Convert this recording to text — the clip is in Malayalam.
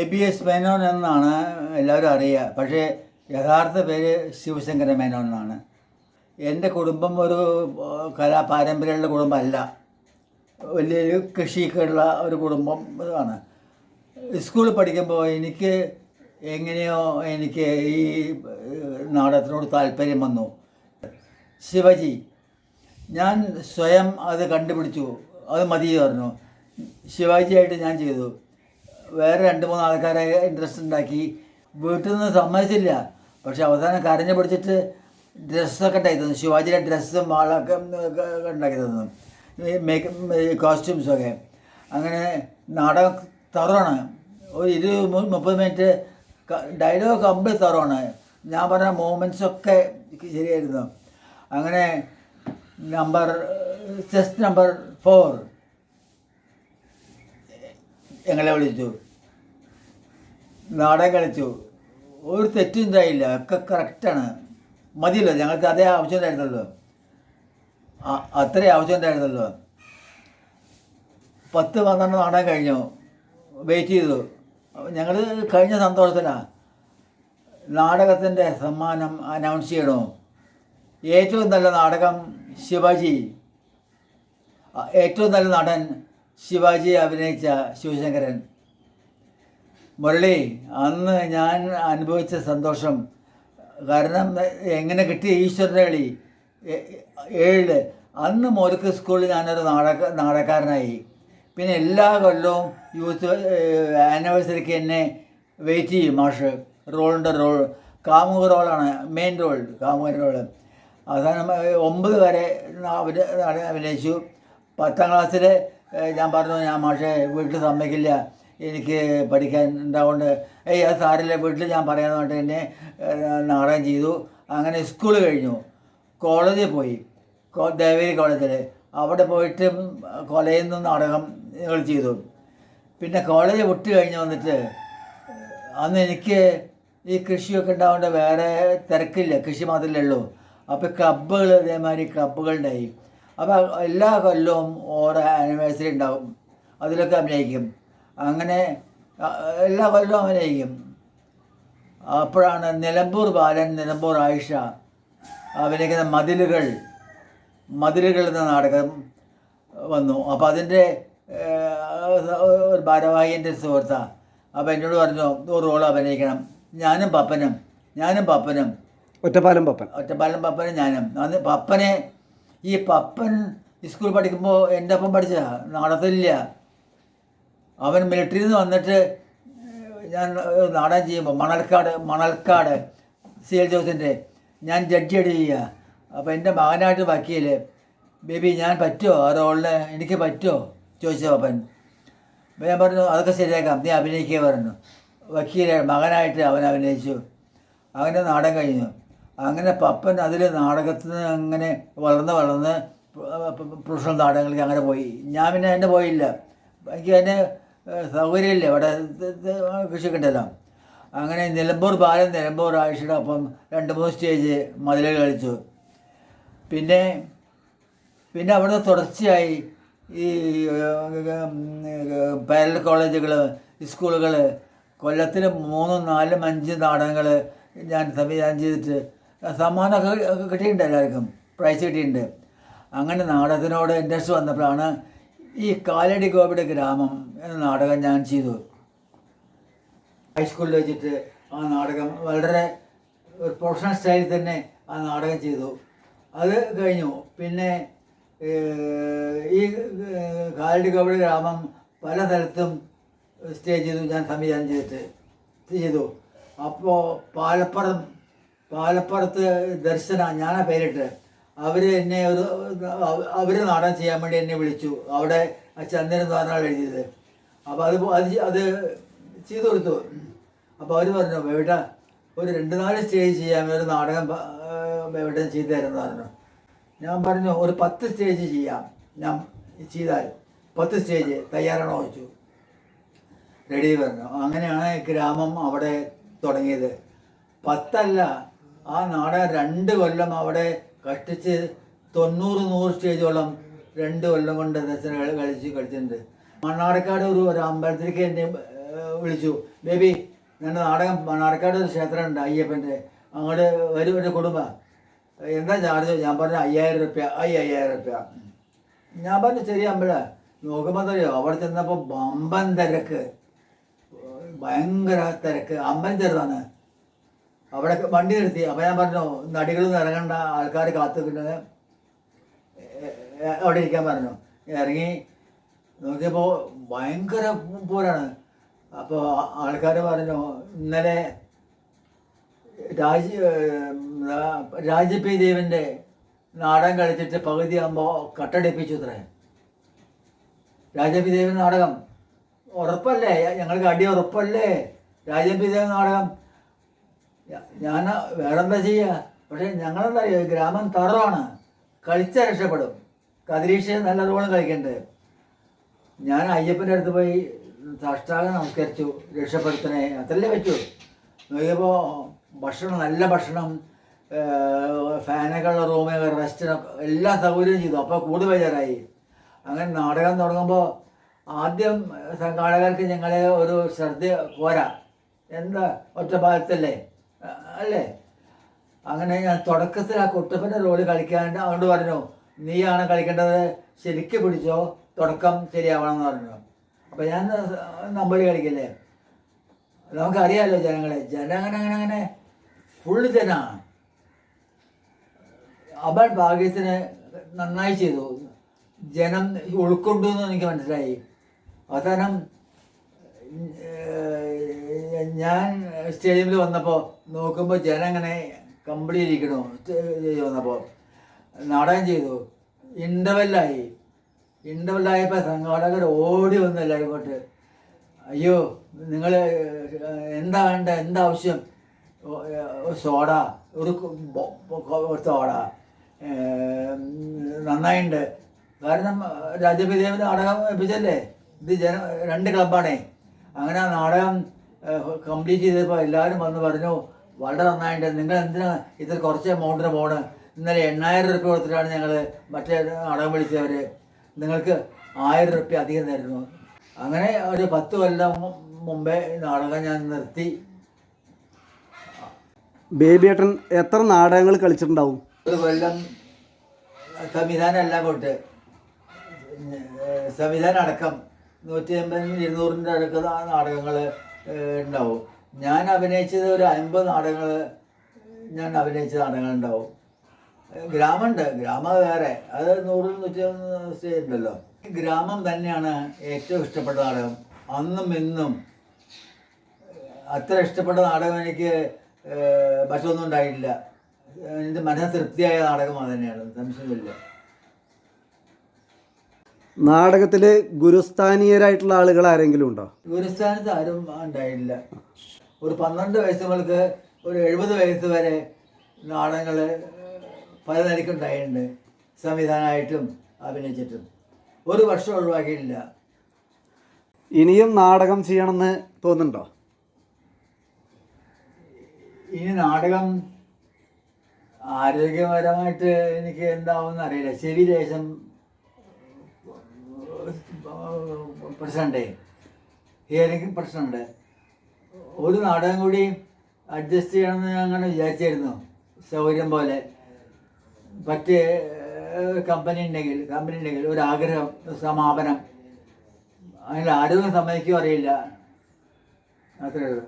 ABS മേനോൻ എന്നാണ് എല്ലാവരും അറിയുക. പക്ഷേ യഥാർത്ഥ പേര് ശിവശങ്കര മേനോൻ എന്നാണ്. എൻ്റെ കുടുംബം ഒരു പാരമ്പര്യമുള്ള കുടുംബമല്ല, വലിയൊരു കൃഷിയൊക്കെയുള്ള ഒരു കുടുംബം ആണ്. സ്കൂളിൽ പഠിക്കുമ്പോൾ എനിക്ക് ഈ നാടകത്തിനോട് താല്പര്യം വന്നു. ശിവജി ഞാൻ സ്വയം അത് കണ്ടുപിടിച്ചു, അത് മതി പറഞ്ഞു. ശിവാജിയായിട്ട് ഞാൻ ചെയ്തു. വേറെ 2-3 ആൾക്കാരെ ഇൻട്രസ്റ്റ് ഉണ്ടാക്കി. വീട്ടിൽ നിന്ന് സമ്മതിച്ചില്ല. പക്ഷെ അവസാനം കരഞ്ഞു പിടിച്ചിട്ട് ഡ്രസ്സൊക്കെ ഉണ്ടാക്കി തന്നു. ശിവാജിയുടെ ഡ്രസ്സും ആളൊക്കെ ഉണ്ടാക്കി തന്നു, കോസ്റ്റ്യൂംസൊക്കെ. അങ്ങനെ നാടകം തറവാണ്. ഒരു 20-30 മിനിറ്റ് ഡയലോഗ് കംപ്ലീറ്റ് തറവാണ്. ഞാൻ പറഞ്ഞ മൂമെൻറ്റ്സൊക്കെ ശരിയായിരുന്നു. അങ്ങനെ ചെസ്റ്റ് നമ്പർ 4 ഞങ്ങളെ വിളിച്ചു, നാടകം കളിച്ചു. ഒരു തെറ്റും ഉണ്ടായില്ല, ഒക്കെ കറക്റ്റാണ്. മതിയല്ലോ, ഞങ്ങൾക്ക് അതേ ആവശ്യം ഉണ്ടായിരുന്നല്ലോ, അത്രയും ആവശ്യം ഉണ്ടായിരുന്നല്ലോ. 10-12 നാടകം കഴിഞ്ഞു. വെയിറ്റ് ചെയ്തു. ഞങ്ങൾ കഴിഞ്ഞ സന്തോഷത്തിലാണ്. നാടകത്തിൻ്റെ സമ്മാനം അനൗൺസ് ചെയ്യണോ? ഏറ്റവും നല്ല നാടകം ശിവാജി, ഏറ്റവും നല്ല നടൻ ശിവാജി അഭിനയിച്ച ശിവശങ്കരൻ. മുരളി, അന്ന് ഞാൻ അനുഭവിച്ച സന്തോഷം, കാരണം എങ്ങനെ കിട്ടിയ ഈശ്വരൻ്റെ കളി 7 അന്ന് മുതൽക്ക് സ്കൂളിൽ ഞാനൊരു നാടകക്കാരനായി. പിന്നെ എല്ലാ കൊല്ലവും യൂത്ത് ആനിവേഴ്സറിക്ക് എന്നെ വെയിറ്റ് ചെയ്യും മാഷ്. റോളിൻ്റെ കാമുക റോളാണ് മെയിൻ റോൾ, കാമുക റോള്. അവസാനം 9 വരെ അഭിനയിച്ചു. 10ാം ക്ലാസ്സിൽ ഞാൻ പറഞ്ഞു, ഞാൻ മാഷെ വീട്ടിൽ സമ്മതിക്കില്ല, എനിക്ക് പഠിക്കാൻ ഉണ്ടാവുകൊണ്ട്. അത് സാറില്ല, വീട്ടിൽ ഞാൻ പറയാമെന്ന് പറഞ്ഞിട്ട് എന്നെ നാടകം ചെയ്തു. അങ്ങനെ സ്കൂൾ കഴിഞ്ഞു. കോളേജിൽ പോയി, ദേവേരി കോളേജിൽ. അവിടെ പോയിട്ട് കോളേജിൽ നിന്ന് നാടകം ചെയ്തു. പിന്നെ കോളേജ് വിട്ട് കഴിഞ്ഞ് വന്നിട്ട് അന്ന് എനിക്ക് ഈ കൃഷിയൊക്കെ ഉണ്ടാവേണ്ട വേറെ തിരക്കില്ല, കൃഷി മാത്രമല്ലേ ഉള്ളൂ. അപ്പോൾ ക്ലബ്ബുകൾ, ഇതേമാതിരി ക്ലബ്ബുകളുണ്ടായി. അപ്പോൾ എല്ലാ കൊല്ലവും ഓരോ ആനിവേഴ്സറി ഉണ്ടാവും, അതിലൊക്കെ അഭിനയിക്കും. അങ്ങനെ എല്ലാ കൊല്ലവും അഭിനയിക്കും. അപ്പോഴാണ് നിലമ്പൂർ ബാലൻ, നിലമ്പൂർ ആയിഷ അഭിനയിക്കുന്ന മതിലുകൾ എന്ന നാടകം വന്നു. അപ്പോൾ അതിൻ്റെ ഒരു ഭാരവാഹിൻ്റെ സുഹൃത്താണ്. അപ്പോൾ എന്നോട് പറഞ്ഞു, ഒരു റോൾ അഭിനയിക്കണം. ഞാനും പപ്പനും ഒറ്റപ്പാലം പപ്പനും ഞാനും. അന്ന് പപ്പൻ സ്കൂളിൽ പഠിക്കുമ്പോൾ എൻ്റെ ഒപ്പം പഠിച്ച നാടകത്തിലില്ല. അവൻ മിലിറ്ററിയിൽ നിന്ന് വന്നിട്ട് ഞാൻ നാടകം ചെയ്യുമ്പോൾ മണൽക്കാട് CL ജോസിൻ്റെ ഞാൻ ജഡ്ജിയായിട്ട് ചെയ്യുക. അപ്പോൾ എൻ്റെ മകനായിട്ട് വക്കീൽ, ബേബി ഞാൻ പറ്റുമോ ആ റോളിന്, എനിക്ക് പറ്റുമോ ചോദിച്ചു പപ്പൻ. ഞാൻ പറഞ്ഞു, അതൊക്കെ ശരിയാക്കാം, നീ അഭിനയിക്കുക പറഞ്ഞു. വക്കീൽ മകനായിട്ട് അവൻ അഭിനയിച്ചു. അങ്ങനെ നാടകം കഴിഞ്ഞു. അങ്ങനെ പപ്പൻ അതിൽ നാടകത്തിൽ നിന്ന് അങ്ങനെ വളർന്ന് പ്രൊഫഷണൽ നാടകങ്ങൾക്ക് അങ്ങനെ പോയി. ഞാൻ പിന്നെ എന്നെ പോയില്ല, എനിക്ക് അതിന് സൗകര്യമില്ല, ഇവിടെ കൃഷിയൊക്കെ ഉണ്ടല്ലോ. അങ്ങനെ നിലമ്പൂർ ബാലൻ, നിലമ്പൂർ ആയിഷയുടെ ഒപ്പം 2-3 സ്റ്റേജ് മതിലുകൾ കളിച്ചു. പിന്നെ അവിടുന്ന് തുടർച്ചയായി ഈ പാരലൽ കോളേജുകൾ, സ്കൂളുകൾ, കൊല്ലത്തിൽ 3-4-5 നാടകങ്ങൾ ഞാൻ സംവിധാനം ചെയ്തിട്ട് സമ്മാനമൊക്കെ കിട്ടിയിട്ടുണ്ട്, എല്ലാവർക്കും പ്രൈസ് കിട്ടിയിട്ടുണ്ട്. അങ്ങനെ നാടകത്തിനോട് ഇൻട്രസ്റ്റ് വന്നപ്പോഴാണ് ഈ കാലടി ഗോപിയുടെ ഗ്രാമം എന്ന നാടകം ഞാൻ ചെയ്തു. ഹൈസ്കൂളിൽ വെച്ചിട്ട് ആ നാടകം വളരെ ഒരു പ്രൊഫഷണൽ സ്റ്റൈലിൽ തന്നെ ആ നാടകം ചെയ്തു. അത് കഴിഞ്ഞു. പിന്നെ ഈ കാലടി ഗോപിയുടെ ഗ്രാമം പല സ്ഥലത്തും സ്റ്റേജ് ചെയ്തു, ഞാൻ സംവിധാനം ചെയ്തു. അപ്പോൾ പാലപ്പുറത്ത് ദർശന, ഞാനാ പേരിട്ട്, അവർ എന്നെ അവർ നാടകം ചെയ്യാൻ വേണ്ടി എന്നെ വിളിച്ചു. അവിടെ ചന്ദ്രൻ എന്ന് പറഞ്ഞാൽ എഴുതിയത്. അപ്പോൾ അത് ചെയ്തു കൊടുത്തു. അപ്പോൾ അവർ പറഞ്ഞു, ബേട്ട ഒരു 2-4 സ്റ്റേജ് ചെയ്യാൻ ഒരു നാടകം ബേട്ട ചെയ്തു തരുമെന്ന് പറഞ്ഞു. ഞാൻ പറഞ്ഞു, ഒരു 10 സ്റ്റേജ് ചെയ്യാം, ഞാൻ ചെയ്താൽ 10 സ്റ്റേജ് തയ്യാറാണോ ചോദിച്ചു. റെഡി പറഞ്ഞു. അങ്ങനെയാണ് ഗ്രാമം അവിടെ തുടങ്ങിയത്. 10 അല്ല, ആ നാടകം 2 കൊല്ലം അവിടെ കഷ്ടിച്ച് 90-100 സ്റ്റേജോളം 2 കൊല്ലം കൊണ്ട് ദർശനം കളിച്ചിട്ടുണ്ട്. മണ്ണാർക്കാട് ഒരു അമ്പലത്തിലേക്ക് എന്നെ വിളിച്ചു, ബേബി ഞങ്ങളുടെ നാടകം മണ്ണാർക്കാട് ഒരു ക്ഷേത്രമുണ്ട് അയ്യപ്പൻ്റെ, അങ്ങോട്ട് വരും ഒരു കുടുംബം, എന്താ ചാർജ്? ഞാൻ പറഞ്ഞു 5000 റുപ്യ. 5000 റുപ്യ. ഞാൻ പറഞ്ഞു ശരി അമ്പഴ. നോക്കുമ്പോൾ തരുമോ, അവിടെ ചെന്നപ്പോൾ വമ്പൻ തിരക്ക്, ഭയങ്കര തിരക്ക്. അമ്പലം ചെറുതാണ്. അവിടെ വണ്ടി നിർത്തി. അപ്പോൾ ഞാൻ പറഞ്ഞു നടികളൊന്നും ഇറങ്ങണ്ട, ആൾക്കാർ കാത്തുക്കുന്നത് അവിടെ ഇരിക്കാൻ പറഞ്ഞു. ഇറങ്ങി നോക്കിയപ്പോൾ ഭയങ്കര പൂരാണ്. അപ്പോൾ ആൾക്കാർ പറഞ്ഞു ഇന്നലെ രാജ പി ദേവൻ്റെ നാടകം കളിച്ചിട്ട് പകുതിയാകുമ്പോൾ കട്ടടിപ്പിച്ചു ഇത്രേ. രാജ പി ദേവൻ നാടകം ഉറപ്പല്ലേ, ഞങ്ങൾക്ക് അടി ഉറപ്പല്ലേ രാജ പി ദേവൻ നാടകം. ഞാൻ വേറെന്താ ചെയ്യുക? പക്ഷേ ഞങ്ങളെന്താ പറയുക, ഗ്രാമം തറവാണ്, കളിച്ചാൽ രക്ഷപ്പെടും. കതിരീഷ് നല്ല റോളും കളിക്കണ്ടേ. ഞാൻ അയ്യപ്പൻ്റെ അടുത്ത് പോയി സാഷ്ടാംഗം നമസ്കരിച്ചു, രക്ഷപ്പെടുത്തണേ, അത്രല്ലേ പറ്റൂ. നോക്കിയപ്പോൾ ഭക്ഷണം, നല്ല ഭക്ഷണം, ഫാനൊക്കെയുള്ള റൂമ്, റെസ്റ്റിനൊക്കെ എല്ലാ സൗകര്യവും ചെയ്തു. അപ്പോൾ കൂടുതൽ ബേജാറായി. അങ്ങനെ നാടകം തുടങ്ങുമ്പോൾ ആദ്യം സംഘാടകർക്ക് ഞങ്ങളെ ഒരു ശ്രദ്ധ പോരാ, എന്താ ഒറ്റപ്പാലത്തല്ലേ അല്ലേ. അങ്ങനെ ഞാൻ തുടക്കത്തിൽ ആ കുട്ടപ്പൻ്റെ റോള് കളിക്കാണ്ട് അതുകൊണ്ട് പറഞ്ഞു, നീയാണ് കളിക്കേണ്ടത്, ശരിക്ക് പിടിച്ചോ, തുടക്കം ശരിയാവണം എന്ന് പറഞ്ഞു. അപ്പോൾ ഞാൻ നമ്പർ കളിക്കില്ലേ, നമുക്കറിയാമല്ലോ ജനങ്ങളെ, അങ്ങനെ ഫുള്ള് ജനമാണ്. അവൻ ഭാഗ്യത്തിന് നന്നായി ചെയ്തു, ജനം ഉൾക്കൊണ്ടു എന്ന് എനിക്ക് മനസ്സിലായി. അവസാനം ഞാൻ സ്റ്റേഡിയമിൽ വന്നപ്പോൾ നോക്കുമ്പോൾ ജനം അങ്ങനെ കമ്പിളി ഇരിക്കണു. വന്നപ്പോൾ നാടകം ചെയ്തു, ഇൻ്റർവെല്ലായപ്പോൾ സംഘാടകർ ഓടി വന്നു എല്ലാവരും ഇങ്ങോട്ട്. അയ്യോ നിങ്ങൾ എന്താ വേണ്ട, എന്താ ആവശ്യം? സോഡ, ഒരു സോഡ നന്നായിട്ടുണ്ട്. കാരണം രാജപിദേവൻ നാടകം എപ്പിച്ചല്ലേ, ഇത് രണ്ട് ക്ലബ്ബാണേ. അങ്ങനെ ആ നാടകം കംപ്ലീറ്റ് ചെയ്തപ്പോൾ എല്ലാവരും വന്ന് പറഞ്ഞു വളരെ നന്നായിട്ടുണ്ട്, നിങ്ങൾ എന്തിനാ ഇത് കുറച്ച് എമൗണ്ടിന് പോണ്? ഇന്നലെ 8000 റുപ്യ കൊടുത്തിട്ടാണ് ഞങ്ങൾ മറ്റേ നാടകം വിളിച്ചവർ, നിങ്ങൾക്ക് 1000 റുപ്യ അധികം തരുന്നു. അങ്ങനെ ഒരു 10 കൊല്ലം മുമ്പേ നാടകം ഞാൻ നിർത്തി. ബേബിയേട്ടൻ എത്ര നാടകങ്ങൾ കളിച്ചിട്ടുണ്ടാവും? ഒരു കൊല്ലം സംവിധാനം എല്ലാം കൊണ്ട്, സംവിധാനം അടക്കം 150-200 അടുക്ക നാടകങ്ങൾ ഉണ്ടാവും. ഞാൻ അഭിനയിച്ചത് ഒരു 50 നാടകങ്ങൾ ഉണ്ടാവും. ഗ്രാമമുണ്ട്, ഗ്രാമം വേറെ, അത് 100-150 സ്റ്റേജ് ഉണ്ടല്ലോ. ഗ്രാമം തന്നെയാണ് ഏറ്റവും ഇഷ്ടപ്പെട്ട നാടകം. അന്നും ഇന്നും അത്ര ഇഷ്ടപ്പെട്ട നാടകം എനിക്ക് മറ്റൊന്നും ഉണ്ടായിട്ടില്ല. എൻ്റെ മനസ്സ് തൃപ്തിയായ നാടകം അത് തന്നെയാണ്, സംശയമില്ല. നാടകത്തിൽ ഗുരുസ്ഥാനീയരായിട്ടുള്ള ആളുകൾ ആരെങ്കിലും ഉണ്ടോ? ഗുരുസ്ഥാനത്ത് ആരും ഉണ്ടായിട്ടില്ല. ഒരു 12 വയസ്സ് മുതൽക്ക് ഒരു 70 വയസ്സ് വരെ നാടകങ്ങൾ പല നിലയ്ക്കുണ്ടായിട്ടുണ്ട്. സംവിധാനമായിട്ടും അഭിനയിച്ചിട്ടും ഒരു വർഷം ഒഴിവാക്കിയിട്ടില്ല. ഇനിയും നാടകം ചെയ്യണമെന്ന് തോന്നുന്നുണ്ടോ? ഇനി നാടകം ആരോഗ്യപരമായിട്ട് എനിക്ക് എന്താവുമെന്ന് അറിയില്ല. ചെവി ലേശം പ്രശ്നമുണ്ടേ, ഹിയറിംഗ് പ്രശ്നമുണ്ട്. ഒരു നാടകം കൂടി അഡ്ജസ്റ്റ് ചെയ്യണമെന്ന് ഞാൻ അങ്ങനെ വിചാരിച്ചായിരുന്നു, സൗകര്യം പോലെ. മറ്റേ കമ്പനി ഉണ്ടെങ്കിൽ ഒരാഗ്രഹം, സമാപനം, അതിൽ ആരോഗ്യം സമ്മതിക്കുകയോ അറിയില്ല, അത്രയേ ഉള്ളൂ.